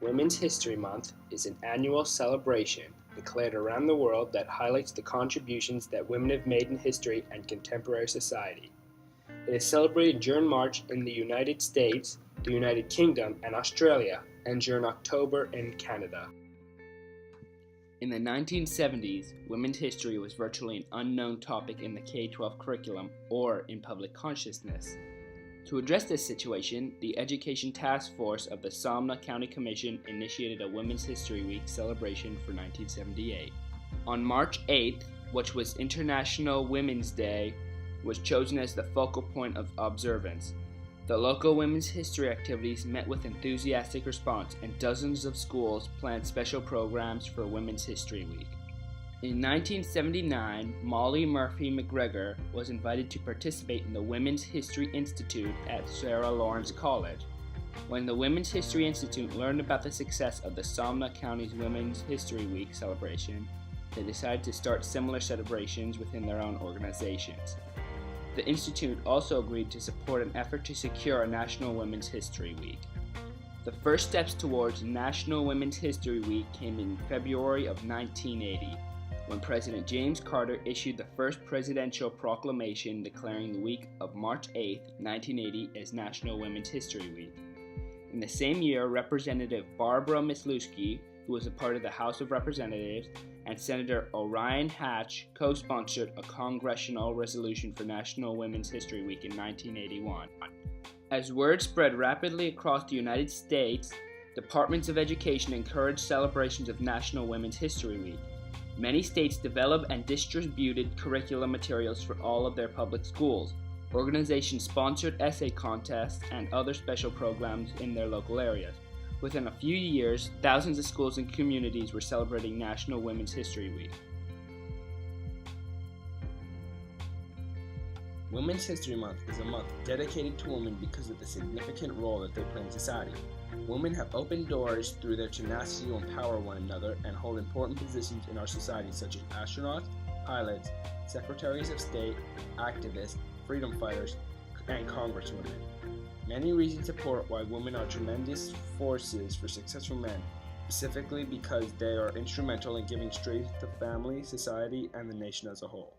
Women's History Month is an annual celebration declared around the world that highlights the contributions that women have made in history and contemporary society. It is celebrated during March in the United States, the United Kingdom, and Australia, and during October in Canada. In the 1970s, women's history was virtually an unknown topic in the K-12 curriculum or in public consciousness. To address this situation, the Education Task Force of the Somna County Commission initiated a Women's History Week celebration for 1978. On March 8th, which was International Women's Day, was chosen as the focal point of observance. The local women's history activities met with enthusiastic response, and dozens of schools planned special programs for Women's History Week. In 1979, Molly Murphy McGregor was invited to participate in the Women's History Institute at Sarah Lawrence College. When the Women's History Institute learned about the success of the Somna County's Women's History Week celebration, they decided to start similar celebrations within their own organizations. The Institute also agreed to support an effort to secure a National Women's History Week. The first steps towards National Women's History Week came in February of 1980, when President James Carter issued the first presidential proclamation declaring the week of March 8, 1980 as National Women's History Week. In the same year, Representative Barbara Mislewski, who was a part of the House of Representatives, and Senator Orion Hatch co-sponsored a congressional resolution for National Women's History Week in 1981. As word spread rapidly across the United States, departments of education encouraged celebrations of National Women's History Week. Many states developed and distributed curriculum materials for all of their public schools. Organizations sponsored essay contests and other special programs in their local areas. Within a few years, thousands of schools and communities were celebrating National Women's History Week. Women's History Month is a month dedicated to women because of the significant role that they play in society. Women have opened doors through their tenacity to empower one another and hold important positions in our society, such as astronauts, pilots, secretaries of state, activists, freedom fighters, and congresswomen. Many reasons support why women are tremendous forces for successful men, specifically because they are instrumental in giving strength to family, society, and the nation as a whole.